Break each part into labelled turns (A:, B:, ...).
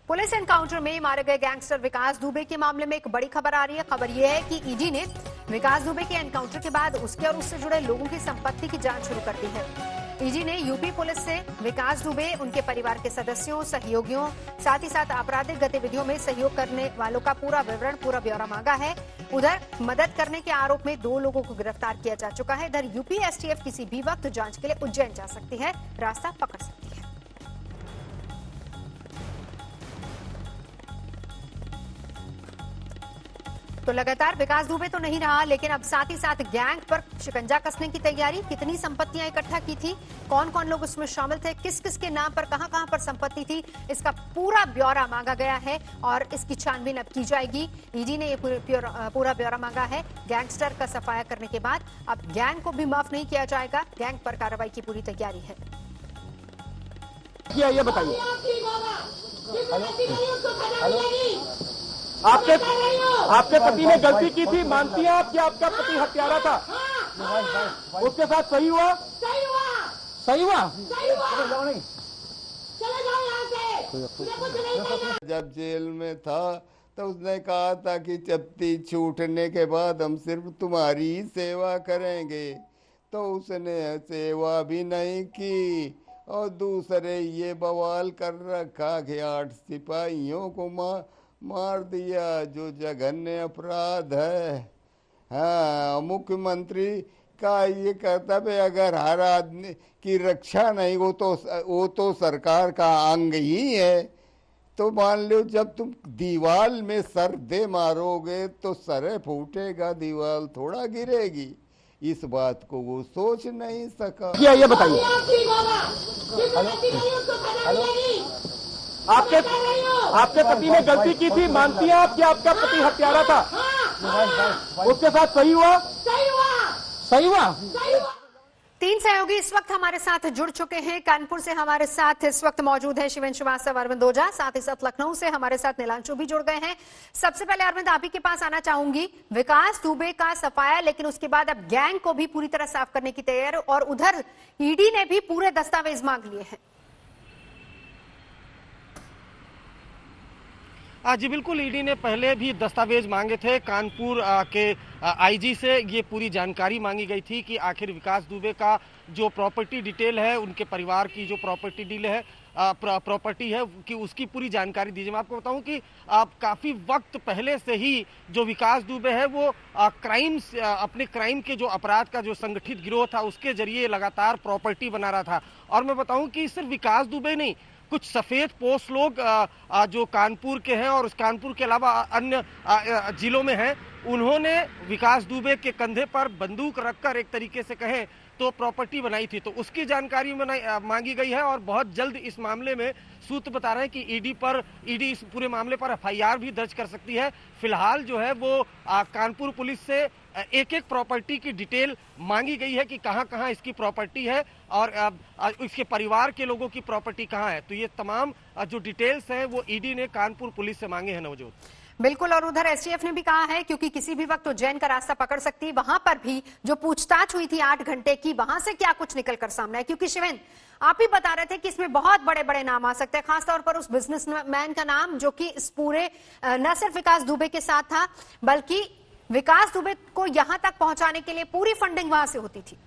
A: Police encounter में मारे गए गैंगस्टर विकास दुबे के मामले में एक बड़ी खबर आ रही है। खबर यह है कि ईडी ने विकास दुबे के एनकाउंटर के बाद उसके और उससे जुड़े लोगों की संपत्ति की जांच शुरू कर दी है। ईडी ने यूपी पुलिस से विकास दुबे, उनके परिवार के सदस्यों, सहयोगियों, साथ ही साथ आपराधिक गतिविधियों में सहयोग करने वालों का पूरा विवरण, पूरा ब्यौरा मांगा है। उधर मदद करने के आरोप में 2 लोगों को गिरफ्तार किया जा चुका है। इधर यूपी एसटीएफ किसी भी वक्त जांच के लिए उज्जैन जा सकती है, रास्ता पकड़ सकती है। तो लगातार विकास दुबे तो नहीं रहा, लेकिन अब साथ ही साथ गैंग पर शिकंजा कसने की तैयारी। कितनी संपत्तियां इकट्ठा की थी, कौन कौन लोग उसमें शामिल थे, किस किस के नाम पर कहां पर संपत्ति थी, इसका पूरा ब्यौरा मांगा गया है और इसकी छानबीन अब की जाएगी। ईडी ने ये पूरा ब्यौरा मांगा है। गैंगस्टर का सफाया करने के बाद अब गैंग को भी माफ नहीं किया जाएगा। गैंग पर कार्रवाई की पूरी तैयारी है।
B: ये बताइए, आपके पति ने गलती की थी, मानती हैं आप कि आपका पति हत्यारा था? उसके साथ सही हुआ? सही हुआ?
C: जब जेल में था तो उसने कहा था कि चपटी छूटने के बाद हम सिर्फ तुम्हारी ही सेवा करेंगे, तो उसने सेवा भी नहीं की और दूसरे ये बवाल कर रखा कि 8 सिपाहियों को मार दिया, जो जघन्य अपराध है। हाँ, मुख्यमंत्री का ये कर्तव्य है, अगर हर आदमी की रक्षा नहीं, वो तो सरकार का अंग ही है। तो मान लो जब तुम दीवार में सर दे मारोगे तो सर फूटेगा, दीवार थोड़ा गिरेगी। इस बात को वो सोच नहीं सका।
B: ये बताइए, आपके पति ने गलती की थी, मानती हैं आप कि आपका पति हत्यारा था? उसके साथ सही हुआ? सही हुआ?
A: 3 सहयोगी इस वक्त हमारे साथ जुड़ चुके हैं। कानपुर से हमारे साथ इस वक्त मौजूद है शिवेन श्रीवास्तव, अरविंद ओझा, साथ ही साथ लखनऊ से हमारे साथ नीलांशु भी जुड़ गए हैं। सबसे पहले अरविंद, आप ही के पास आना चाहूंगी। विकास दुबे का सफाया, लेकिन उसके बाद अब गैंग को भी पूरी तरह साफ करने की तैयारी, और उधर ईडी ने भी पूरे दस्तावेज मांग लिए हैं।
B: जी बिल्कुल, ईडी ने पहले भी दस्तावेज मांगे थे। कानपुर के आईजी से ये पूरी जानकारी मांगी गई थी कि आखिर विकास दुबे का जो प्रॉपर्टी डिटेल है, उनके परिवार की जो प्रॉपर्टी डील है, प्रॉपर्टी है, कि उसकी पूरी जानकारी दीजिए। मैं आपको बताऊं कि काफ़ी वक्त पहले से ही जो विकास दुबे है वो अपने क्राइम के जो अपराध का जो संगठित गिरोह था उसके जरिए लगातार प्रॉपर्टी बना रहा था। और मैं बताऊं कि सिर्फ विकास दुबे नहीं, कुछ सफेद पोस्ट लोग जो कानपुर के हैं और उस कानपुर के अलावा अन्य जिलों में हैं, उन्होंने विकास दुबे के कंधे पर बंदूक रखकर एक तरीके से कहें तो प्रॉपर्टी बनाई थी। तो उसकी जानकारी मांगी गई है और बहुत जल्द इस मामले में सूत्र बता रहे हैं कि ईडी इस पूरे मामले पर एफआईआर भी दर्ज कर सकती है। फिलहाल जो है वो कानपुर पुलिस से एक प्रॉपर्टी की डिटेल मांगी गई है कि कहां कहां इसकी प्रॉपर्टी है और इसके परिवार के लोगों की प्रॉपर्टी कहां है। तो ये तमाम जो डिटेल्स हैं वो ईडी ने कानपुर पुलिस से मांगे हैं। नवजोत,
A: बिल्कुल, और उधर एसटीएफ ने भी कहा है क्योंकि किसी भी वक्त उज्जैन का रास्ता पकड़ सकती है। वहां पर भी जो पूछताछ हुई थी 8 घंटे की, वहां से क्या कुछ निकल कर सामने है? क्योंकि शिवेन, आप ही बता रहे थे कि इसमें बहुत बड़े बड़े नाम आ सकते हैं, खासतौर पर उस बिजनेसमैन का नाम जो कि इस पूरे न सिर्फ विकास दुबे के साथ था, बल्कि विकास दुबे को यहां तक पहुंचाने के लिए पूरी फंडिंग वहां से होती थी।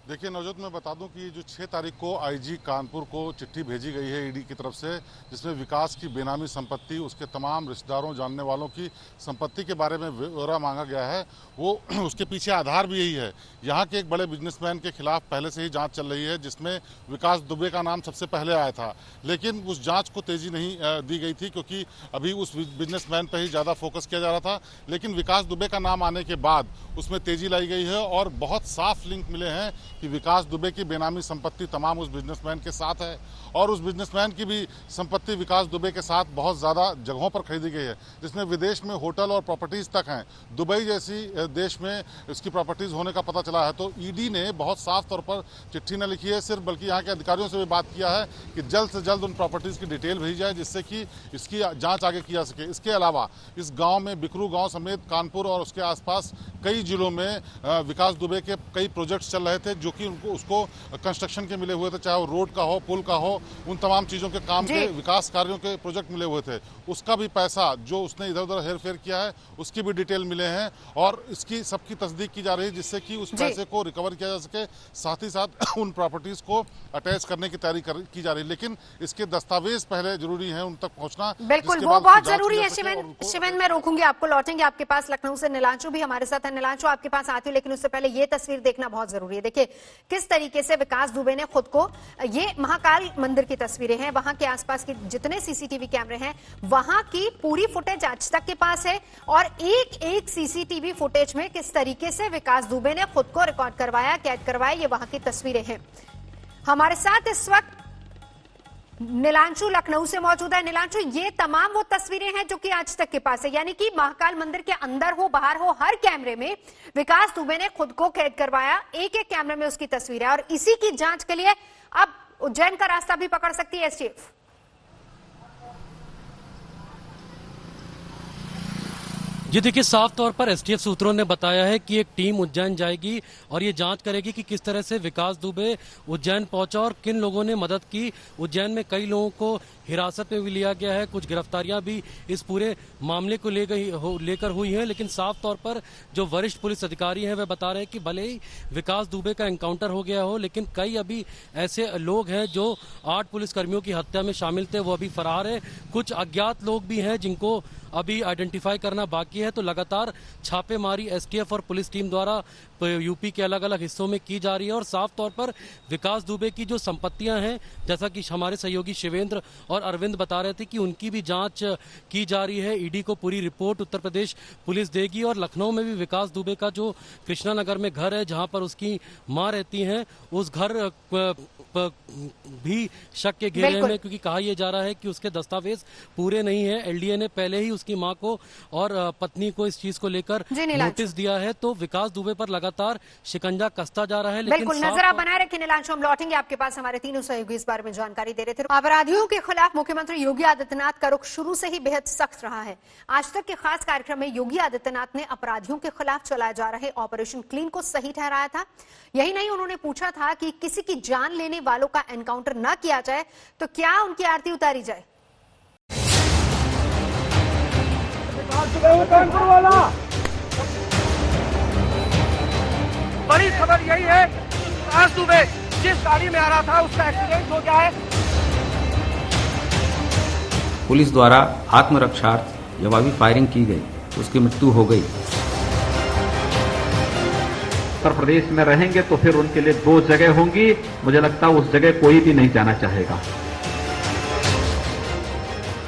D: देखिए नवजोत, मैं बता दूं कि जो 6 तारीख को आईजी कानपुर को चिट्ठी भेजी गई है ईडी की तरफ से, जिसमें विकास की बेनामी संपत्ति, उसके तमाम रिश्तेदारों, जानने वालों की संपत्ति के बारे में ब्यौरा मांगा गया है। वो उसके पीछे आधार भी यही है। यहाँ के एक बड़े बिजनेसमैन के खिलाफ पहले से ही जांच चल रही है, जिसमें विकास दुबे का नाम सबसे पहले आया था, लेकिन उस जाँच को तेजी नहीं दी गई थी क्योंकि अभी उस बिजनेसमैन पर ही ज़्यादा फोकस किया जा रहा था। लेकिन विकास दुबे का नाम आने के बाद उसमें तेजी लाई गई है और बहुत साफ लिंक मिले हैं कि विकास दुबे की बेनामी संपत्ति तमाम उस बिजनेसमैन के साथ है और उस बिजनेसमैन की भी संपत्ति विकास दुबे के साथ बहुत ज़्यादा जगहों पर खरीदी गई है, जिसमें विदेश में होटल और प्रॉपर्टीज़ तक हैं। दुबई जैसी देश में इसकी प्रॉपर्टीज़ होने का पता चला है। तो ईडी ने बहुत साफ तौर पर चिट्ठी न लिखी है सिर्फ, बल्कि यहाँ के अधिकारियों से भी बात किया है कि जल्द से जल्द उन प्रॉपर्टीज़ की डिटेल भेजी जाए, जिससे कि इसकी जाँच आगे की जा सके। इसके अलावा इस गाँव में, बिकरू गाँव समेत कानपुर और उसके आसपास कई जिलों में विकास दुबे के कई प्रोजेक्ट्स चल रहे थे जो कि उसको कंस्ट्रक्शन के मिले हुए थे, चाहे वो रोड का हो, पुल का हो, उन तमाम चीज़ों के काम के विकास कार्यों के प्रोजेक्ट मिले हुए थे। उसका भी पैसा जो उसने इधर उधर हेर फेर किया है उसकी भी डिटेल मिले हैं और इसकी सबकी तस्दीक की जा रही है जिससे कि उस पैसे को रिकवर किया जा सके, साथ ही साथ उन प्रॉपर्टीज को अटैच करने की तैयारी की जा रही है। लेकिन इसके दस्तावेज पहले जरूरी है उन तक पहुंचना।
A: बिल्कुल, वो बहुत जरूरी है। शिवेन मैं रोकूंगी आपको, लौटेंगे आपके पास। लखनऊ से नीलांशु भी हमारे साथ है। नीलांशु, आपके पास आती हूँ, लेकिन उससे पहले ये तस्वीर देखना बहुत जरूरी है। देखिए किस तरीके से विकास दुबे ने खुद को, ये महाकाल मंदिर की तस्वीरें हैं, वहां के आसपास के जितने सीसीटीवी कैमरे हैं वहां की पूरी फुटेज आज तक के पास है और एक एक सीसीटीवी फुटेज में किस तरीके से विकास दुबे ने खुद को रिकॉर्ड करवाया, कैद करवाया, ये वहां की तस्वीरें हैं। हमारे साथ इस वक्त नीलांशु लखनऊ से मौजूद है। नीलांशु, ये तमाम वो तस्वीरें हैं जो कि आज तक के पास है, यानी कि महाकाल मंदिर के अंदर हो बाहर हो हर कैमरे में विकास दुबे ने खुद को कैद करवाया, एक एक कैमरे में उसकी तस्वीर है और इसी की जांच के लिए अब उज्जैन का रास्ता भी पकड़ सकती है एसटीएफ।
E: जी देखिए, साफ तौर पर एसटीएफ सूत्रों ने बताया है कि एक टीम उज्जैन जाएगी और ये जांच करेगी कि किस तरह से विकास दुबे उज्जैन पहुंचा और किन लोगों ने मदद की। उज्जैन में कई लोगों को हिरासत में भी लिया गया है, कुछ गिरफ्तारियां भी इस पूरे मामले को लेकर हुई हैं। लेकिन साफ तौर पर जो वरिष्ठ पुलिस अधिकारी हैं वे बता रहे हैं कि भले ही विकास दुबे का एनकाउंटर हो गया हो, लेकिन कई अभी ऐसे लोग हैं जो 8 पुलिसकर्मियों की हत्या में शामिल थे, वो अभी फरार है। कुछ अज्ञात लोग भी हैं जिनको अभी आइडेंटिफाई करना बाकी है। तो लगातार छापेमारी एसटीएफ और पुलिस टीम द्वारा यूपी के अलग अलग हिस्सों में की जा रही है और साफ तौर पर विकास दुबे की जो संपत्तियां हैं, जैसा कि हमारे सहयोगी शिवेंद्र और अरविंद बता रहे थे कि उनकी भी जांच की जा रही है। ईडी को पूरी रिपोर्ट उत्तर प्रदेश पुलिस देगी और लखनऊ में भी विकास दुबे का जो कृष्णा नगर में घर है जहां पर उसकी मां रहती हैं, उस घर भी शक के घेरे में, क्योंकि कहा यह जा रहा है कि उसके दस्तावेज पूरे नहीं है। एलडीए ने पहले ही उसकी मां को और पत्नी को इस चीज को लेकर नोटिस दिया है। तो विकास दुबे पर लगातार शिकंजा कसता जा रहा है। लेकिन
A: बिल्कुल नजर आप बनाए रखें नीलांशु, हम लौटेंगे आपके पास। हमारे तीनों सहयोगी इस बारे में जानकारी दे रहे थे। अपराधियों के खिलाफ मुख्यमंत्री योगी आदित्यनाथ का रुख शुरू से ही बेहद सख्त रहा है। आज तक के खास कार्यक्रम में योगी आदित्यनाथ ने अपराधियों के खिलाफ चलाए जा रहे ऑपरेशन क्लीन को सही ठहराया था। यही नहीं, उन्होंने पूछा था कि किसी की जान लेने वालों का एनकाउंटर न किया जाए तो क्या उनकी आरती उतारी जाए।
B: बड़ी खबर यही है, विकास दुबे जिस गाड़ी में आ रहा था उसका एक्सीडेंट हो गया है।
F: पुलिस द्वारा आत्मरक्षार्थ जवाबी फायरिंग की गई, उसकी मृत्यु हो गई।
G: उत्तर प्रदेश में रहेंगे तो फिर उनके लिए 2 जगह होंगी, मुझे लगता है उस जगह कोई भी नहीं जाना चाहेगा।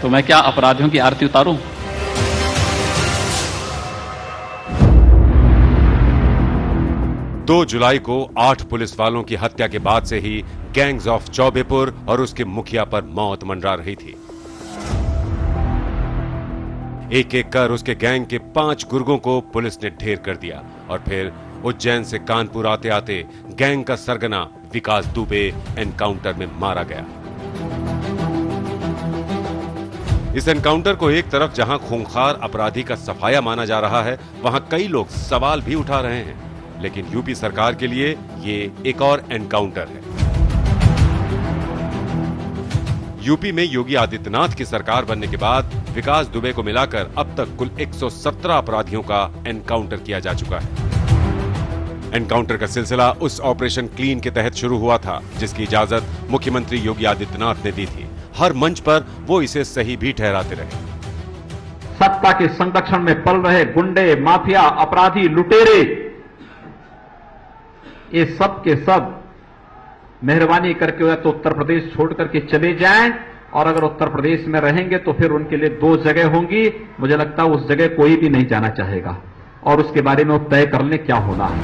H: तो मैं क्या अपराधियों की आरती उतारूं?
I: दो जुलाई को 8 पुलिस वालों की हत्या के बाद से ही गैंग्स ऑफ चौबेपुर और उसके मुखिया पर मौत मंडरा रही थी। एक एक कर उसके गैंग के 5 गुर्गों को पुलिस ने ढेर कर दिया और फिर उज्जैन से कानपुर आते आते गैंग का सरगना विकास दुबे एनकाउंटर में मारा गया। इस एनकाउंटर को एक तरफ जहां खूंखार अपराधी का सफाया माना जा रहा है, वहां कई लोग सवाल भी उठा रहे हैं। लेकिन यूपी सरकार के लिए ये एक और एनकाउंटर है। यूपी में योगी आदित्यनाथ की सरकार बनने के बाद विकास दुबे को मिलाकर अब तक कुल 117 अपराधियों का एनकाउंटर किया जा चुका है। एनकाउंटर का सिलसिला उस ऑपरेशन क्लीन के तहत शुरू हुआ था, जिसकी इजाजत मुख्यमंत्री योगी आदित्यनाथ ने दी थी। हर मंच पर वो इसे सही भी ठहराते रहे।
G: सत्ता के संरक्षण में पल रहे गुंडे, माफिया, अपराधी, लुटेरे, ये सब के सब मेहरबानी करके तो उत्तर प्रदेश छोड़ करके चले जाएं, और अगर उत्तर प्रदेश में रहेंगे तो फिर उनके लिए 2 जगह होंगी, मुझे लगता है उस जगह कोई भी नहीं जाना चाहेगा और उसके बारे में वो तय कर लें क्या होना है।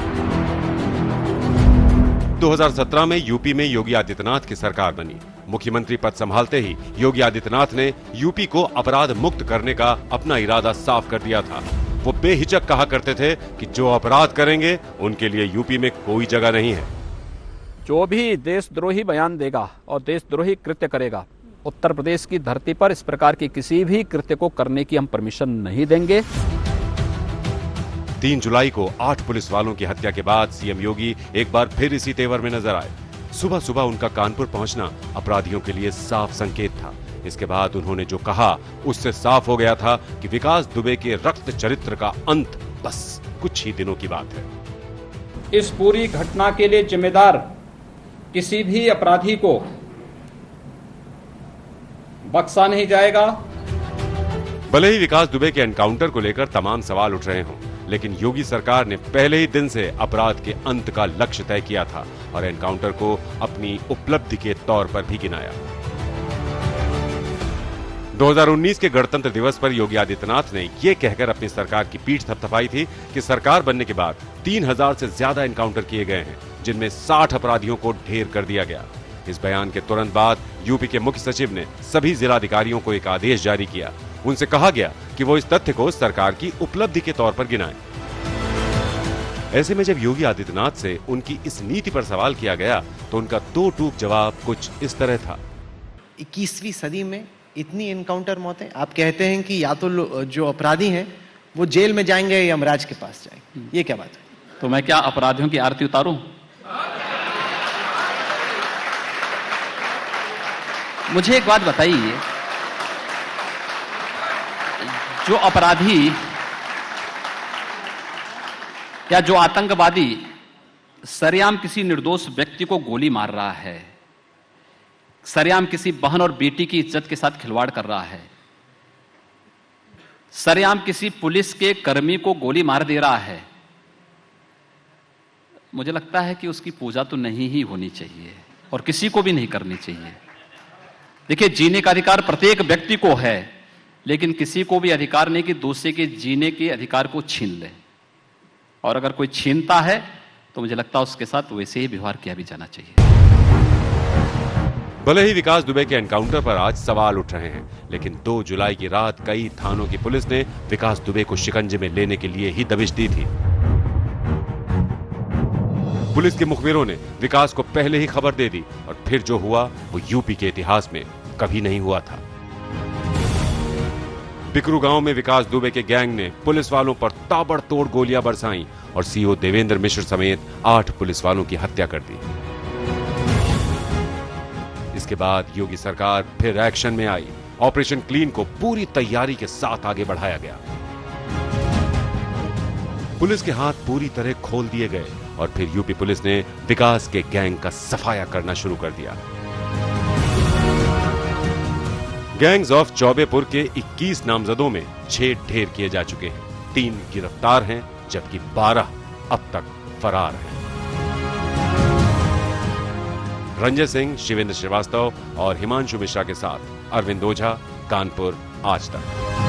I: 2017 में यूपी में योगी आदित्यनाथ की सरकार बनी। मुख्यमंत्री पद संभालते ही योगी आदित्यनाथ ने यूपी को अपराध मुक्त करने का अपना इरादा साफ कर दिया था। वो बेहिचक कहा करते थे कि जो अपराध करेंगे उनके लिए यूपी में कोई जगह नहीं है।
H: जो भी देशद्रोही बयान देगा और देशद्रोही कृत्य करेगा, उत्तर प्रदेश की धरती पर इस प्रकार की किसी भी कृत्य को करने की हम परमिशन नहीं देंगे।
I: 3 जुलाई को 8 पुलिस वालों की हत्या के बाद सीएम योगी एक बार फिर इसी तेवर में नजर आए। सुबह सुबह उनका कानपुर पहुंचना अपराधियों के लिए साफ संकेत था। इसके बाद उन्होंने जो कहा उससे साफ हो गया था कि विकास दुबे के रक्त चरित्र का अंत बस कुछ ही दिनों की बात है।
H: इस पूरी घटना के लिए जिम्मेदार किसी भी अपराधी को बख्शा नहीं जाएगा।
I: भले ही विकास दुबे के एनकाउंटर को लेकर तमाम सवाल उठ रहे हों, लेकिन योगी सरकार ने पहले ही दिन से अपराध के अंत का लक्ष्य तय किया था और एनकाउंटर को अपनी उपलब्धि के तौर पर भी गिनाया। 2019 के गणतंत्र दिवस पर योगी आदित्यनाथ ने ये कहकर अपनी सरकार की पीठ थपथपाई थी कि सरकार बनने के बाद 3000 से ज्यादा एनकाउंटर किए गए हैं, जिनमें 60 अपराधियों को ढेर कर दिया गया। इस बयान के तुरंत बाद यूपी के मुख्य सचिव ने सभी जिलाधिकारियों को एक आदेश जारी किया। उनसे कहा गया कि वो इस तथ्य को सरकार की उपलब्धि के तौर पर गिनाएं। ऐसे में जब योगी आदित्यनाथ से उनकी इस नीति पर सवाल किया गया तो उनका दो टूक जवाब कुछ इस तरह था।
J: 21वीं सदी में इतनी एनकाउंटर मौतें, आप कहते हैं कि या तो जो अपराधी हैं वो जेल में जाएंगे या यमराज के पास जाएंगे, ये क्या बात है?
H: तो मैं क्या अपराधियों की आरती उतारूं? मुझे एक बात बताइए, जो अपराधी या जो आतंकवादी सरेआम किसी निर्दोष व्यक्ति को गोली मार रहा है, सरेआम किसी बहन और बेटी की इज्जत के साथ खिलवाड़ कर रहा है, सरेआम किसी पुलिस के कर्मी को गोली मार दे रहा है, मुझे लगता है कि उसकी पूजा तो नहीं ही होनी चाहिए और किसी को भी नहीं करनी चाहिए। देखिए, जीने का अधिकार प्रत्येक व्यक्ति को है, लेकिन किसी को भी अधिकार नहीं कि दूसरे के जीने के अधिकार को छीन ले। और अगर कोई छीनता है तो मुझे लगता है उसके साथ वैसे ही व्यवहार किया भी जाना चाहिए।
I: भले ही विकास दुबे के एनकाउंटर पर आज सवाल उठ रहे हैं, लेकिन 2 जुलाई की रात कई थानों की पुलिस ने विकास दुबे को शिकंजे में लेने के लिए ही दबिश दी थी। पुलिस के मुखबिरों ने विकास को पहले ही खबर दे दी और फिर जो हुआ वो यूपी के इतिहास में कभी नहीं हुआ था। बिकरू गांव में विकास दुबे के गैंग ने पुलिस वालों पर ताबड़तोड़ गोलियां बरसाईं और सीओ देवेंद्र मिश्र समेत 8 पुलिस वालों की हत्या कर दी। इसके बाद योगी सरकार फिर एक्शन में आई। ऑपरेशन क्लीन को पूरी तैयारी के साथ आगे बढ़ाया गया। पुलिस के हाथ पूरी तरह खोल दिए गए और फिर यूपी पुलिस ने विकास के गैंग का सफाया करना शुरू कर दिया। गैंग्स ऑफ चौबेपुर के 21 नामजदों में 6 ढेर किए जा चुके हैं, 3 गिरफ्तार हैं जबकि 12 अब तक फरार हैं। रंजय सिंह, शिवेंद्र श्रीवास्तव और हिमांशु मिश्रा के साथ अरविंद ओझा, कानपुर, आज तक।